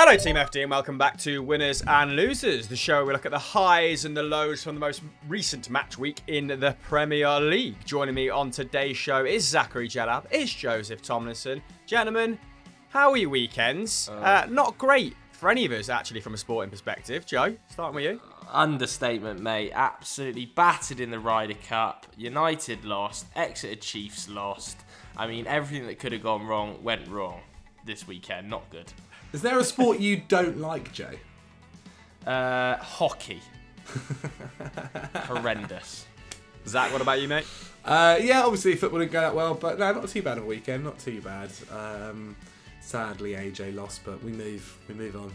Hello Team FD and welcome back to Winners and Losers, the show where we look at the highs and the lows from the most recent match week in the Premier League. Joining me on today's show is Zachary Jalab, is Joseph Tomlinson. Gentlemen, how are your weekends? Not great for any of us actually from a sporting perspective. Joe, starting with you. Understatement, mate. Absolutely battered in the Ryder Cup. United lost. Exeter Chiefs lost. I mean, everything that could have gone wrong went wrong this weekend. Not good. Is there a sport you don't like, Joe? Hockey. Horrendous. Zach, what about you, mate? Yeah, obviously football didn't go that well, but no, not too bad a weekend. Not too bad. Sadly, AJ lost, but we move on.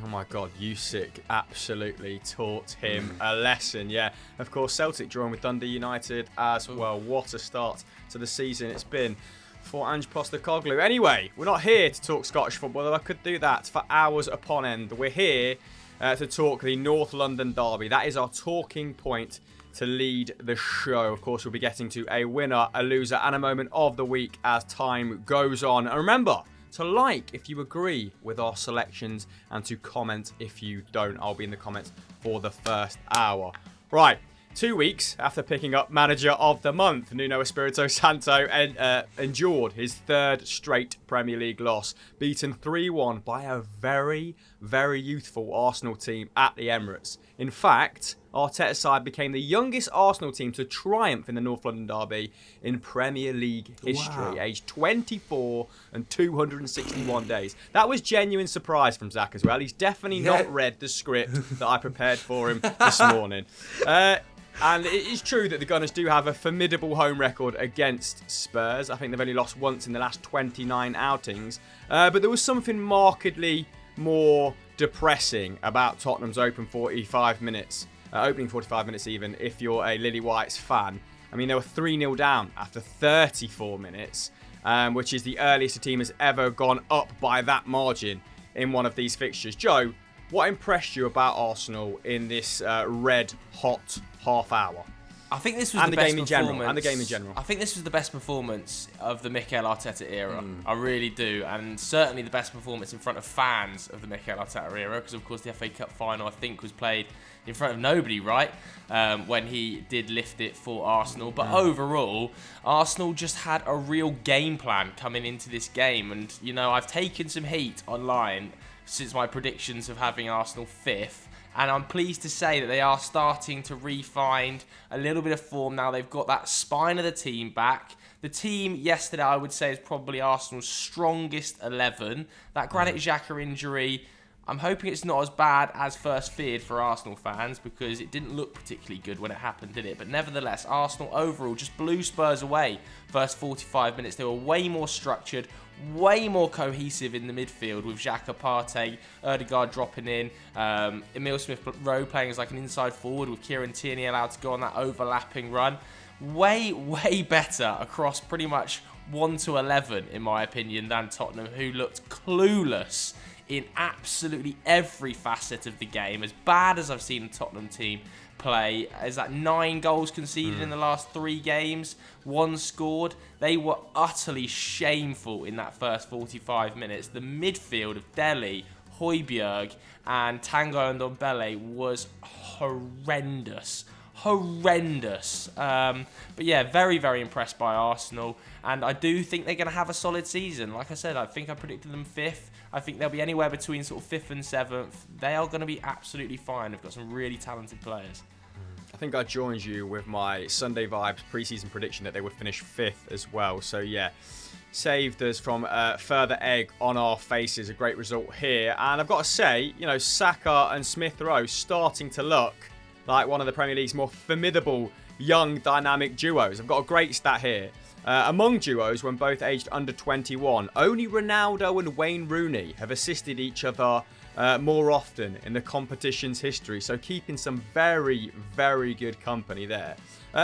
Oh my God, Usyk absolutely taught him a lesson. Yeah, of course, Celtic drawing with Dundee United as well. What a start to the season it's been for Ange Postecoglou. Anyway, we're not here to talk Scottish football, though I could do that for hours upon end. We're here to talk the North London derby. That is our talking point to lead the show. Of course, we'll be getting to a winner, a loser, and a moment of the week as time goes on. And remember to like if you agree with our selections and to comment if you don't. I'll be in the comments for the first hour. Right. 2 weeks after picking up Manager of the Month, Nuno Espirito Santo endured his third straight Premier League loss, beaten 3-1 by a very, very youthful Arsenal team at the Emirates. In fact, Arteta's side became the youngest Arsenal team to triumph in the North London derby in Premier League history, aged 24 and 261 days. That was genuine surprise from Zach as well. He's definitely not read the script that I prepared for him this morning. And it is true that the Gunners do have a formidable home record against Spurs. I think they've only lost once in the last 29 outings. But there was something markedly more depressing about Tottenham's opening 45 minutes even, if you're a Lily Whites fan. I mean, they were 3-0 down after 34 minutes, which is the earliest a team has ever gone up by that margin in one of these fixtures. Joe, what impressed you about Arsenal in this red-hot half hour? I think this was the best performance. And the game in general. I think this was the best performance of the Mikel Arteta era. I really do. And certainly the best performance in front of fans of the Mikel Arteta era. Because, of course, the FA Cup final, I think, was played in front of nobody, right? When he did lift it for Arsenal. But overall, Arsenal just had a real game plan coming into this game. And, you know, I've taken some heat online since my predictions of having Arsenal 5th. And I'm pleased to say that they are starting to re-find a little bit of form now. They've got that spine of the team back. The team yesterday, I would say, is probably Arsenal's strongest 11. That Granit Xhaka injury, I'm hoping it's not as bad as first feared for Arsenal fans, because it didn't look particularly good when it happened, did it? But nevertheless, Arsenal overall just blew Spurs away. First 45 minutes, they were way more structured, way more cohesive in the midfield, with Xhaka, Partey, Ødegaard dropping in, Emile Smith-Rowe playing as like an inside forward, with Kieran Tierney allowed to go on that overlapping run. Way, way better across pretty much 1 to 11, in my opinion, than Tottenham, who looked clueless in absolutely every facet of the game. As bad as I've seen the Tottenham team play, is that 9 goals conceded in the last 3 games, 1 scored. They were utterly shameful in that first 45 minutes. The midfield of Dele, Højbjerg and Tanguy Ndombele was horrendous. But yeah, very, very impressed by Arsenal, and I do think they're going to have a solid season. Like I said, I think I predicted them 5th. I think they'll be anywhere between sort of 5th and 7th. They are going to be absolutely fine. They've got some really talented players. I think I joined you with my Sunday Vibes pre-season prediction that they would finish 5th as well. So yeah, saved us from further egg on our faces. A great result here. And I've got to say, you know, Saka and Smith-Rowe starting to look like one of the Premier League's more formidable young dynamic duos. I've got a great stat here. Among duos, when both aged under 21, only Ronaldo and Wayne Rooney have assisted each other more often in the competition's history. So keeping some very, very good company there.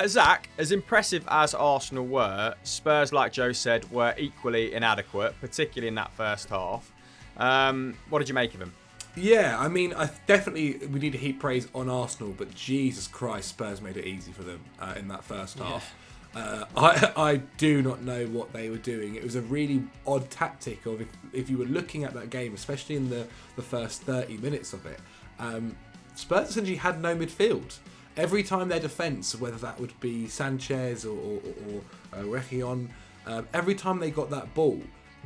Zach, as impressive as Arsenal were, Spurs, like Joe said, were equally inadequate, particularly in that first half. What did you make of them? Yeah, I mean, we need to heap praise on Arsenal, but Jesus Christ, Spurs made it easy for them in that first half. I do not know what they were doing. It was a really odd tactic of if you were looking at that game, especially in the first 30 minutes of it, Spurs essentially had no midfield. Every time their defence, whether that would be Sanchez or Reguilon, every time they got that ball,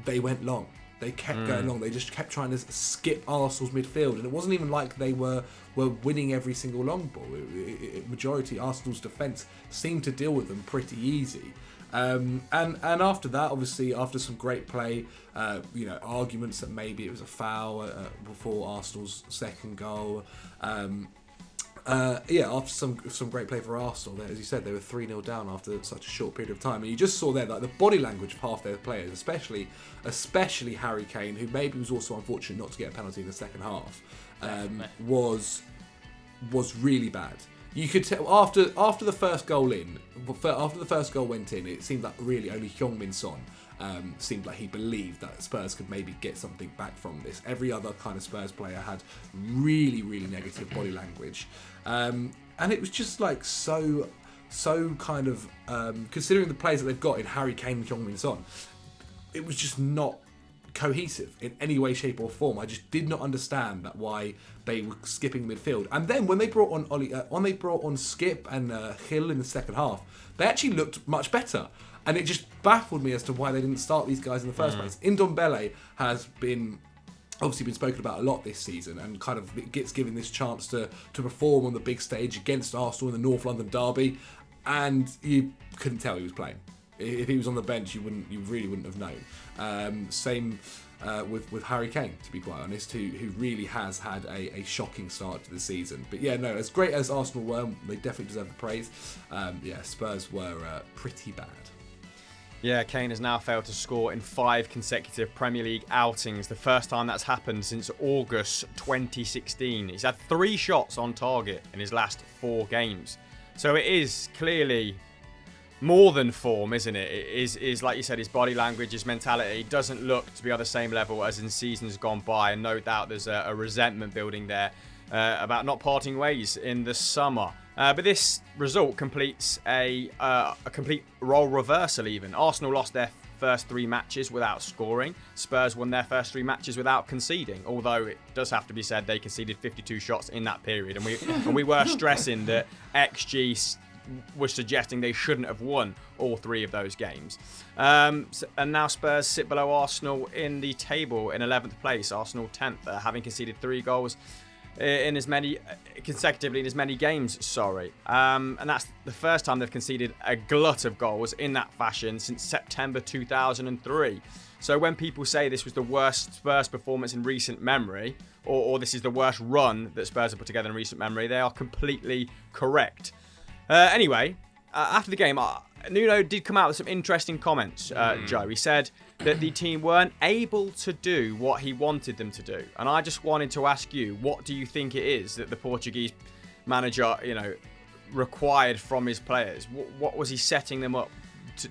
they went long. They kept going long. They just kept trying to skip Arsenal's midfield, and it wasn't even like they were winning every single long ball. Majority Arsenal's defence seemed to deal with them pretty easy. And after that, obviously, after some great play, arguments that maybe it was a foul before Arsenal's second goal. After some great play for Arsenal, as you said, they were 3-0 down after such a short period of time, and you just saw there that the body language of half their players, especially Harry Kane, who maybe was also unfortunate not to get a penalty in the second half, was really bad. You could tell after the first goal went in, it seemed like really only Heung-min Son seemed like he believed that Spurs could maybe get something back from this. Every other kind of Spurs player had really, really negative body language. And it was just like so kind of, considering the players that they've got in Harry Kane and Heung-min Son, it was just not cohesive in any way, shape or form. I just did not understand that why they were skipping midfield. And then when they brought on Skip and Hill in the second half, they actually looked much better. And it just baffled me as to why they didn't start these guys in the first place. Ndombele has obviously been spoken about a lot this season, and kind of gets given this chance to perform on the big stage against Arsenal in the North London derby, and you couldn't tell he was playing. If he was on the bench, you really wouldn't have known. Same with Harry Kane, to be quite honest, who really has had a shocking start to the season. But yeah, no, as great as Arsenal were, they definitely deserve the praise. Spurs were pretty bad. Yeah, Kane has now failed to score in 5 consecutive Premier League outings, the first time that's happened since August 2016. He's had 3 shots on target in his last 4 games. So it is clearly more than form, isn't it? It is like you said, his body language, his mentality doesn't look to be on the same level as in seasons gone by, and no doubt there's a resentment building there about not parting ways in the summer. But this result completes a complete role reversal even. Arsenal lost their first 3 matches without scoring. Spurs won their first 3 matches without conceding, although it does have to be said they conceded 52 shots in that period. And we were stressing that XG was suggesting they shouldn't have won all 3 of those games. And now Spurs sit below Arsenal in the table in 11th place. Arsenal 10th, having conceded 3 goals consecutively in as many games. And that's the first time they've conceded a glut of goals in that fashion since September 2003. So when people say this was the worst Spurs performance in recent memory, or this is the worst run that Spurs have put together in recent memory, they are completely correct. Anyway, after the game, Nuno did come out with some interesting comments, Joe. He said that the team weren't able to do what he wanted them to do. And I just wanted to ask you, what do you think it is that the Portuguese manager, required from his players? What was he setting them up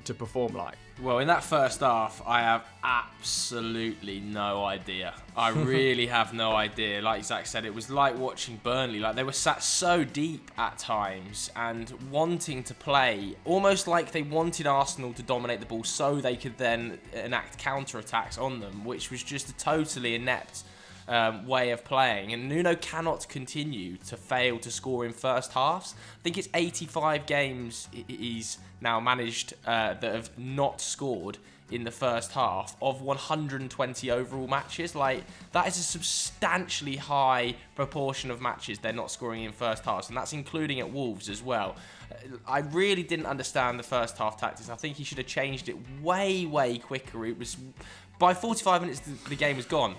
to perform like? Well, in that first half, I have absolutely no idea. I really have no idea. Like Zach said, it was like watching Burnley. Like, they were sat so deep at times and wanting to play, almost like they wanted Arsenal to dominate the ball so they could then enact counter-attacks on them, which was just a totally inept way of playing. And Nuno cannot continue to fail to score in first halves. I think it's 85 games he's now managed that have not scored in the first half of 120 overall matches. Like, that is a substantially high proportion of matches they're not scoring in first halves, and that's including at Wolves as well. I really didn't understand the first half tactics. I think he should have changed it way quicker. It was by 45 minutes the game was gone.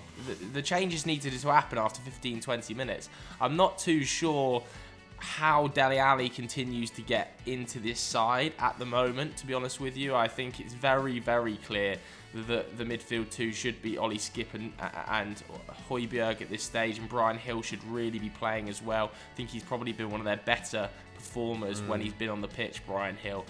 The changes needed to happen after 15-20 minutes. I'm not too sure how Dele Alli continues to get into this side at the moment, to be honest with you. I think it's very clear that the midfield 2 should be Ollie Skip and Højbjerg at this stage, and Brian Hill should really be playing as well. I think he's probably been one of their better performers when he's been on the pitch, Brian Hill.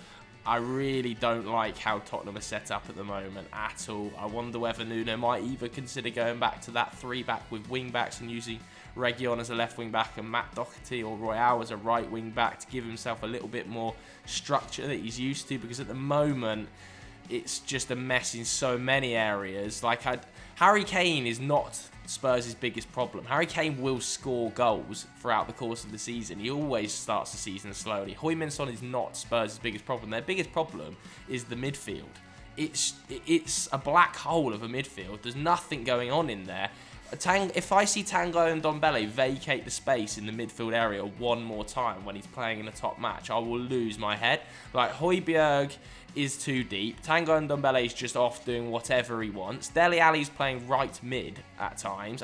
I really don't like how Tottenham are set up at the moment at all. I wonder whether Nuno might either consider going back to that 3-back with wing-backs and using Reguilon as a left wing-back and Matt Doherty or Royale as a right wing-back to give himself a little bit more structure that he's used to, because at the moment it's just a mess in so many areas. Harry Kane is not Spurs' biggest problem. Harry Kane will score goals throughout the course of the season. He always starts the season slowly. Heung-min Son is not Spurs' biggest problem. Their biggest problem is the midfield. It's a black hole of a midfield. There's nothing going on in there. If I see Tango and Ndombele vacate the space in the midfield area one more time when he's playing in a top match, I will lose my head. Højbjerg is too deep. Tango and Ndombele is just off doing whatever he wants. Dele Alli's playing right mid at times.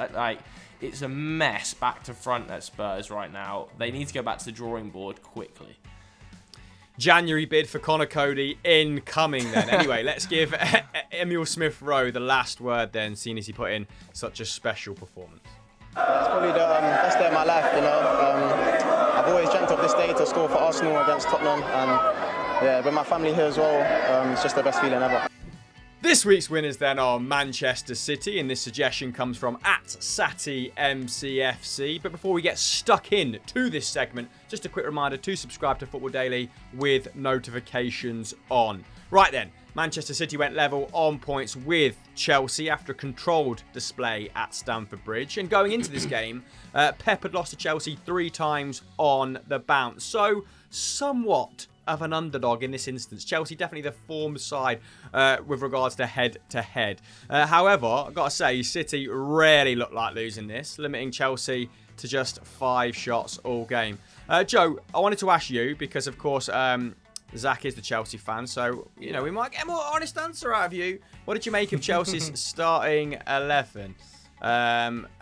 It's a mess back to front at Spurs right now. They need to go back to the drawing board quickly. January bid for Connor Cody incoming then. Anyway, let's give Emile Smith-Rowe the last word then, seeing as he put in such a special performance. It's probably the best day of my life, I've always dreamt of this day to score for Arsenal against Tottenham, and with my family here as well, it's just the best feeling ever. This week's winners then are Manchester City, and this suggestion comes from @SatiMCFC. But before we get stuck in to this segment, just a quick reminder to subscribe to Football Daily with notifications on. Right then, Manchester City went level on points with Chelsea after a controlled display at Stamford Bridge. And going into this game, Pep had lost to Chelsea 3 times on the bounce. So, somewhat of an underdog in this instance. Chelsea definitely the form side with regards to head-to-head. However, I've got to say, City rarely looked like losing this, limiting Chelsea to just 5 shots all game. Joe, I wanted to ask you, because of course Zach is the Chelsea fan, so we might get a more honest answer out of you. What did you make of Chelsea's starting 11?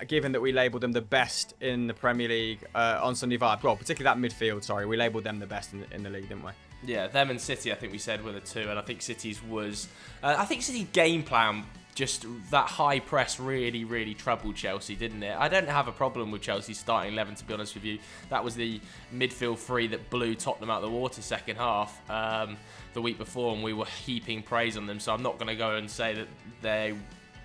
Given that we labelled them the best in the Premier League on Sunday night. Well, particularly that midfield, sorry. We labelled them the best in the league, didn't we? Yeah, them and City, I think we said, were the two. And I think City's was... I think City's game plan, just that high press really, really troubled Chelsea, didn't it? I don't have a problem with Chelsea's starting 11, to be honest with you. That was the midfield 3 that blew Tottenham out of the water second half the week before, and we were heaping praise on them. So I'm not going to go and say that they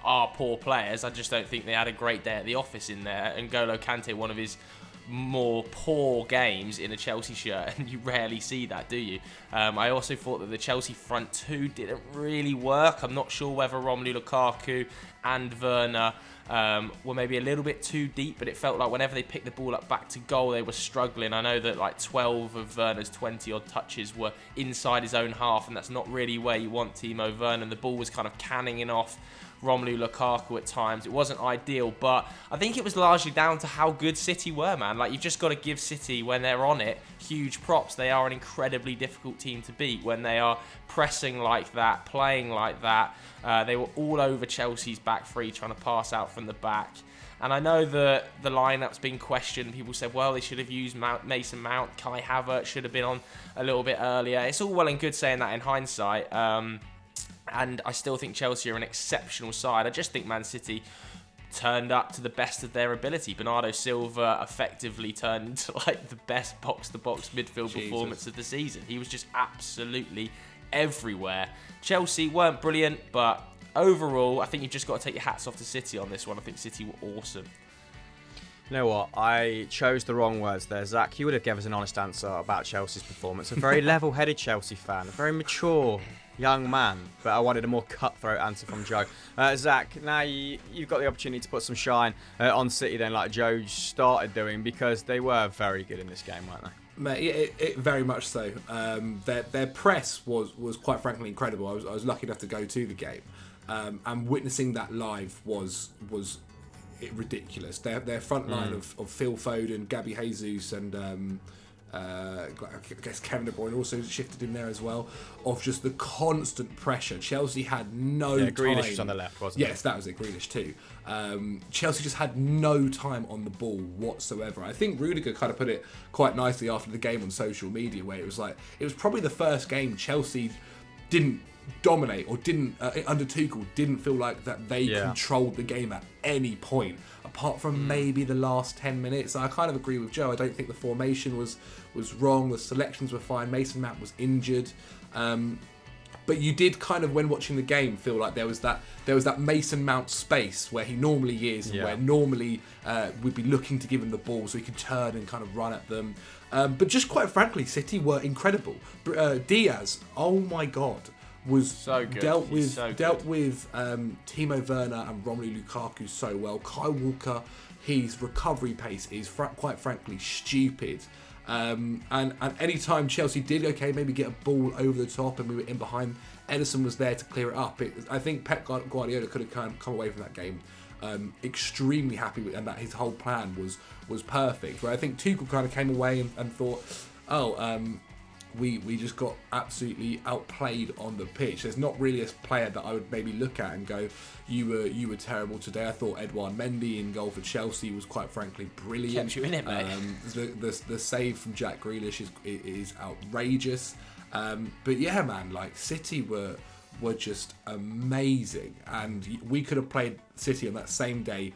are poor players. I just don't think they had a great day at the office in there. And N'Golo Kante, one of his more poor games in a Chelsea shirt, and you rarely see that, do you? I also thought that the Chelsea front 2 didn't really work. I'm not sure whether Romelu Lukaku and Werner were maybe a little bit too deep, but it felt like whenever they picked the ball up back to goal, they were struggling. I know that 12 of Werner's 20-odd touches were inside his own half, and that's not really where you want Timo Werner. The ball was kind of canning off Romelu Lukaku at times. It wasn't ideal, but I think it was largely down to how good City were, man. You've just got to give City, when they're on it, huge props. They are an incredibly difficult team to beat when they are pressing like that, playing like that. They were all over Chelsea's back 3, trying to pass out from the back. And I know that the lineup's been questioned. People said, well, they should have used Mason Mount. Kai Havertz should have been on a little bit earlier. It's all well and good saying that in hindsight. And I still think Chelsea are an exceptional side. I just think Man City turned up to the best of their ability. Bernardo Silva effectively turned into the best box-to-box midfield performance of the season. He was just absolutely everywhere. Chelsea weren't brilliant, but overall, I think you've just got to take your hats off to City on this one. I think City were awesome. You know what? I chose the wrong words there, Zach. You would have given us an honest answer about Chelsea's performance. A very level-headed Chelsea fan, a very mature young man, but I wanted a more cutthroat answer from Joe. Zach, now you've got the opportunity to put some shine on City then, like Joe started doing, because they were very good in this game, weren't they? Mate, it very much so. Their press was quite frankly incredible. I was lucky enough to go to the game, and witnessing that live was ridiculous. Their front line of Phil Foden, Gabby Jesus, and I guess Kevin De Bruyne also shifted in there as well, of just the constant pressure. Chelsea had no time. Grealish was on the left, wasn't it? Yes, that was it, Grealish too. Chelsea just had no time on the ball whatsoever. I think Rudiger kind of put it quite nicely after the game on social media, where it was probably the first game Chelsea didn't dominate, or didn't under Tuchel didn't feel like that they controlled the game at any point, apart from maybe the last 10 minutes. I kind of agree with Joe. I don't think the formation was wrong. The selections were fine. Mason Mount was injured. But you did kind of, when watching the game, feel like there was that Mason Mount space where he normally is, and where normally we'd be looking to give him the ball so he could turn and kind of run at them. But just quite frankly, City were incredible. Diaz, oh my God, was so good. dealt with Timo Werner and Romelu Lukaku so well. Kyle Walker, his recovery pace is quite frankly stupid. And any time Chelsea did maybe get a ball over the top and we were in behind, Ederson was there to clear it up. I think Pep Guardiola could have come away from that game extremely happy with, and that his whole plan was perfect. Where I think Tuchel kind of came away and thought, we just got absolutely outplayed on the pitch. There's not really a player that I would maybe look at and go, you were terrible today. I thought Edouard Mendy in goal for Chelsea was quite frankly brilliant. Kept you in it, mate. The save from Jack Grealish is outrageous. But yeah, man, like City were just amazing, and we could have played City on that same day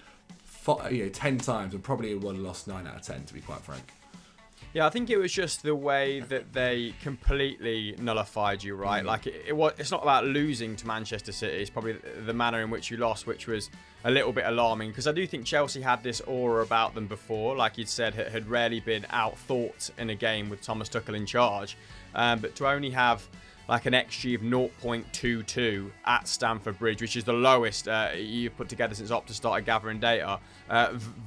10 times and probably would have lost 9 out of 10, to be quite frank. Yeah, I think it was just the way that they completely nullified you, right? Like it's not about losing to Manchester City. It's probably the manner in which you lost, which was a little bit alarming. Because I do think Chelsea had this aura about them before, like you'd said, had rarely been out-thought in a game with Thomas Tuchel in charge. But to only have like an XG of 0.22 at Stamford Bridge, which is the lowest you've put together since Opta started gathering data.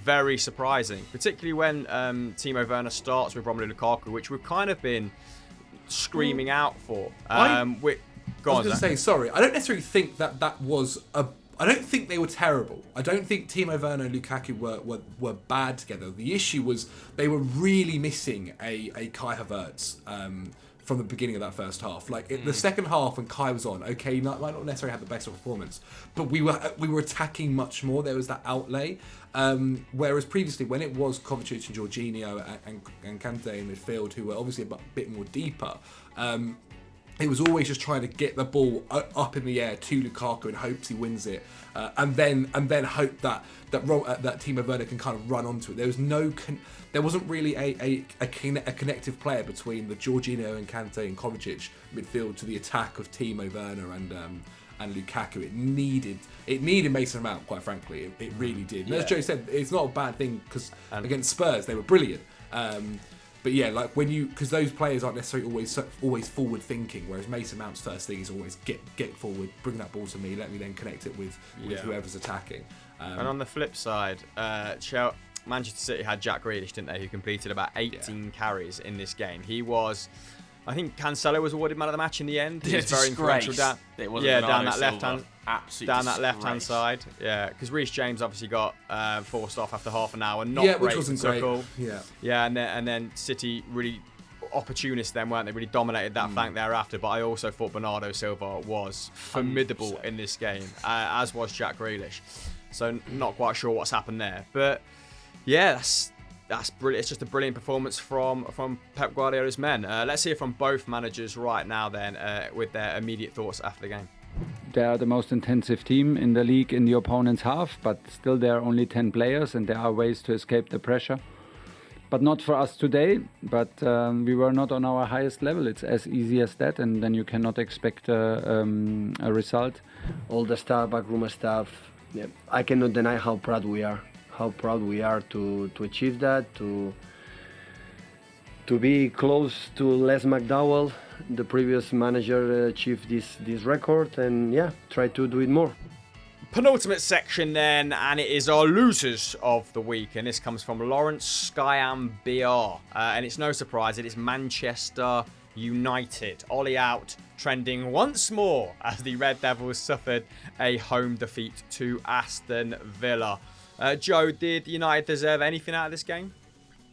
Very surprising, particularly when Timo Werner starts with Romelu Lukaku, which we've kind of been screaming out for. I was going to say, sorry, I don't necessarily think that was I don't think they were terrible. I don't think Timo Werner and Lukaku were bad together. The issue was they were really missing a Kai Havertz from the beginning of that first half. Like the second half when Kai was on, okay, might not necessarily have the best performance, but we were attacking much more. There was that outlay. Whereas previously, when it was Kovacic and Jorginho and Kante in midfield, who were obviously a bit more deeper, it was always just trying to get the ball up in the air to Lukaku and hopes he wins it, and then hope that Timo Werner can kind of run onto it. There wasn't really a connective player between the Jorginho and Kante and Kovacic midfield to the attack of Timo Werner and Lukaku. It needed Mason Mount, quite frankly. It really did. And as Joe said, it's not a bad thing because against Spurs they were brilliant. But yeah, like because those players aren't necessarily always forward thinking, whereas Mason Mount's first thing is always get forward, bring that ball to me, let me then connect it with whoever's attacking. And on the flip side, Manchester City had Jack Grealish, didn't they, who completed about 18 carries in this game. He was, I think Cancelo was awarded man of the match in the end. He was very influential down that left hand side. Yeah, because Reece James obviously got forced off after half an hour. Which wasn't great. Yeah, and then City really opportunists then, weren't they? Really dominated that flank thereafter. But I also thought Bernardo Silva was formidable in this game, as was Jack Grealish. So not quite sure what's happened there, but yeah, that's brilliant. It's just a brilliant performance from Pep Guardiola's men. Let's hear from both managers right now then, with their immediate thoughts after the game. They are the most intensive team in the league in the opponent's half, but still there are only 10 players and there are ways to escape the pressure. But not for us today, but we were not on our highest level. It's as easy as that, and then you cannot expect a result. All the staff, backroom staff, I cannot deny how proud we are. How proud we are to achieve that, to be close to Les McDowell. The previous manager achieved this record, and try to do it more. Penultimate section then, and it is our losers of the week, and this comes from Lawrence Skyam BR, and it's no surprise, it is Manchester United. Ollie out, trending once more as the Red Devils suffered a home defeat to Aston Villa. Joe, did United deserve anything out of this game?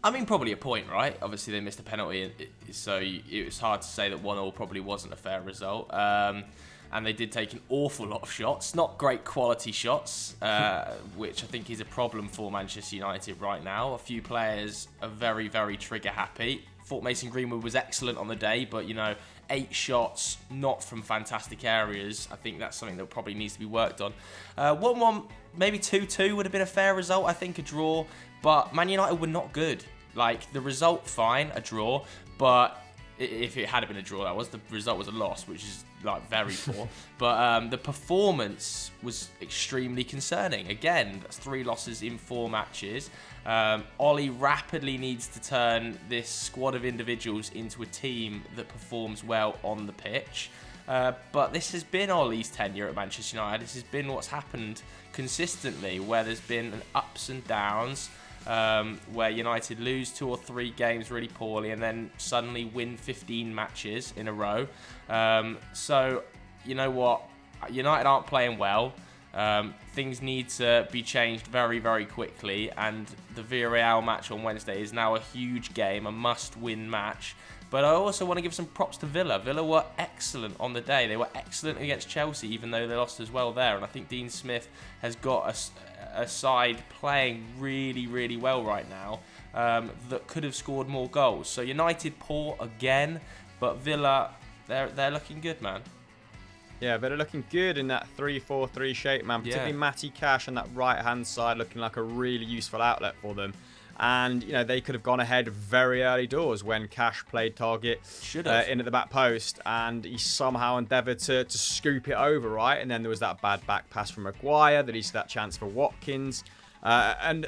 I mean, probably a point, right? Obviously, they missed a penalty, so it was hard to say that 1-1 probably wasn't a fair result. And they did take an awful lot of shots, not great quality shots, which I think is a problem for Manchester United right now. A few players are very, very trigger happy. Thought Mason Greenwood was excellent on the day, but 8 shots, not from fantastic areas. I think that's something that probably needs to be worked on. 1-1, maybe 2-2 would have been a fair result. I think a draw, but Man United were not good. Like, the result, fine, a draw, but if it had been a draw, the result was a loss, which is like very poor. But the performance was extremely concerning. Again, that's 3 losses in 4 matches. Ollie rapidly needs to turn this squad of individuals into a team that performs well on the pitch. But this has been Ollie's tenure at Manchester United. This has been what's happened consistently, where there's been ups and downs. Where United lose 2 or 3 games really poorly and then suddenly win 15 matches in a row. So, you know what? United aren't playing well. Things need to be changed very, very quickly. And the Villarreal match on Wednesday is now a huge game, a must-win match. But I also want to give some props to Villa. Villa were excellent on the day. They were excellent against Chelsea, even though they lost as well there. And I think Dean Smith has got a side playing really, really well right now that could have scored more goals. So United poor again, but Villa, they're looking good, man. Yeah, they're looking good in that 3-4-3 shape, man. Particularly Matty Cash on that right-hand side looking like a really useful outlet for them. And, they could have gone ahead very early doors when Cash played target in at the back post. And he somehow endeavoured to scoop it over, right? And then there was that bad back pass from Maguire that leads to that chance for Watkins. And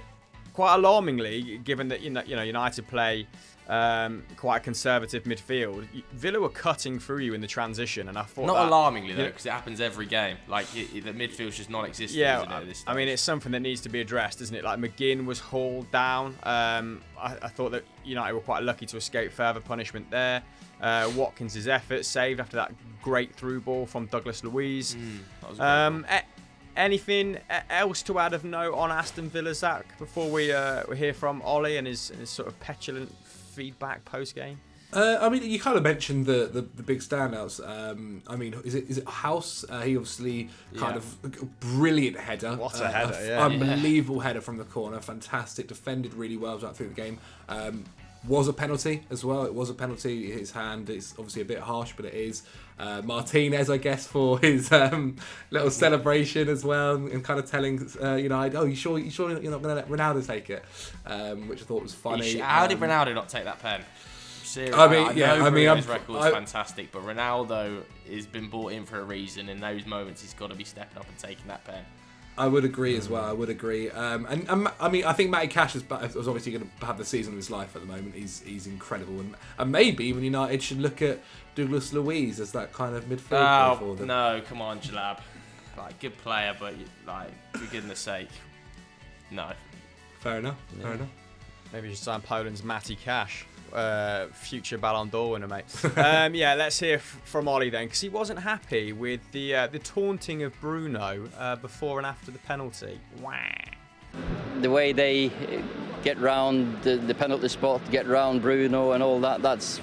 quite alarmingly, given that, United play quite a conservative midfield, Villa were cutting through you in the transition, and I thought not alarmingly though, because it happens every game. Like the midfield's just non-existent. Yeah, isn't it, at this stage? I mean, it's something that needs to be addressed, isn't it? Like McGinn was hauled down. I thought that United were quite lucky to escape further punishment there. Watkins' effort saved after that great through ball from Douglas Luiz. That was a great goal. Anything else to add of note on Aston Villa, Zach, before we hear from Ollie and his sort of petulant feedback post game? I mean, you kind of mentioned the big standouts. I mean, is it House? He obviously kind of brilliant header. What a header! Yeah, unbelievable header from the corner. Fantastic, defended really well right through the game. Was a penalty as well. It was a penalty. His hand is obviously a bit harsh, but it is. Martinez, I guess, for his little celebration as well, and kind of telling United, "Oh, you sure you're not going to let Ronaldo take it?" Which I thought was funny. How did Ronaldo not take that pen? Seriously, I mean, his record's fantastic, but Ronaldo has been brought in for a reason. In those moments, he's got to be stepping up and taking that pen. I would agree as well. I would agree. And I mean, I think Matty Cash is obviously going to have the season of his life at the moment. He's incredible, and maybe even United should look at Douglas Luiz as that kind of midfield for them. No, come on, Jalab. Like, good player, but like, for goodness sake, no. Fair enough. Maybe you should sign Poland's Matty Cash. Future Ballon d'Or winner, mate. Let's hear from Ollie then, because he wasn't happy with the taunting of Bruno before and after the penalty. Wow. The way they get round the penalty spot, get round Bruno and all that's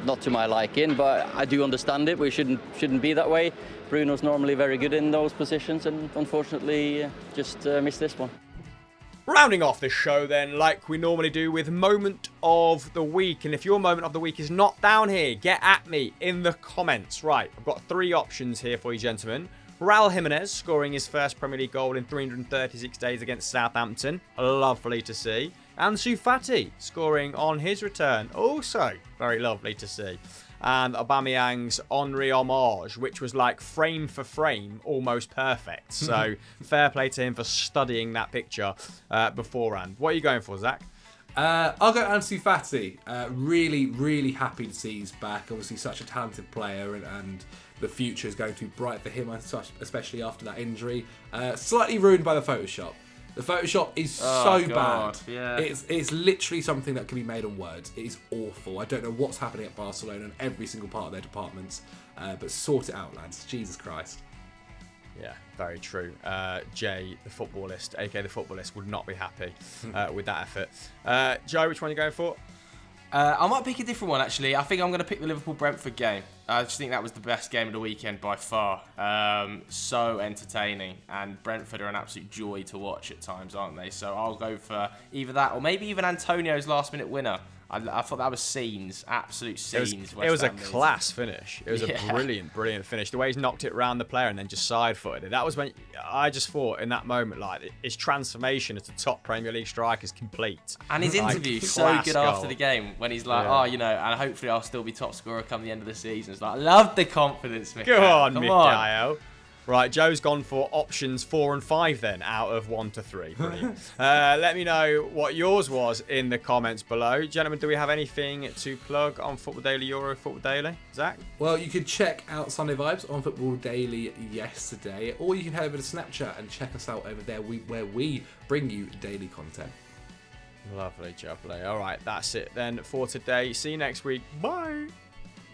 not to my liking, but I do understand it. We shouldn't be that way. Bruno's normally very good in those positions, and unfortunately just missed this one. Rounding off this show then, like we normally do, with Moment of the Week. And if your Moment of the Week is not down here, get at me in the comments. Right, I've got 3 options here for you, gentlemen. Raul Jimenez scoring his first Premier League goal in 336 days against Southampton. Lovely to see. Ansu Fati scoring on his return. Also very lovely to see. And Aubameyang's Henry homage, which was like frame for frame, almost perfect. So fair play to him for studying that picture beforehand. What are you going for, Zach? I'll go Ansu Fati. Really, really happy to see he's back. Obviously, such a talented player, and the future is going to be bright for him, especially after that injury. Slightly ruined by the Photoshop. The Photoshop is so bad. Yeah. It's literally something that can be made on words. It is awful. I don't know what's happening at Barcelona in every single part of their departments, but sort it out, lads. Jesus Christ. Yeah, very true. Jay, the footballist, aka the footballist, would not be happy with that effort. Joe, which one are you going for? I might pick a different one, actually. I think I'm going to pick the Liverpool-Brentford game. I just think that was the best game of the weekend by far. So entertaining. And Brentford are an absolute joy to watch at times, aren't they? So I'll go for either that or maybe even Antonio's last-minute winner. I thought that was scenes, absolute scenes. It was a class finish. It was a brilliant finish. The way he's knocked it around the player and then just side-footed it. That was when I just thought in that moment, like, his transformation as a top Premier League striker is complete. And his interview so good after the game when he's like, and hopefully I'll still be top scorer come the end of the season. It's like, I love the confidence, Mikael. Go on, Mikael. Right, Joe's gone for options 4 and 5 then, out of 1 to 3. Brilliant. Let me know what yours was in the comments below. Gentlemen, do we have anything to plug on Football Daily Euro Football Daily? Zach? Well, you could check out Sunday Vibes on Football Daily yesterday, or you can head over to Snapchat and check us out over there where we bring you daily content. Lovely, jubbly. All right, that's it then for today. See you next week. Bye.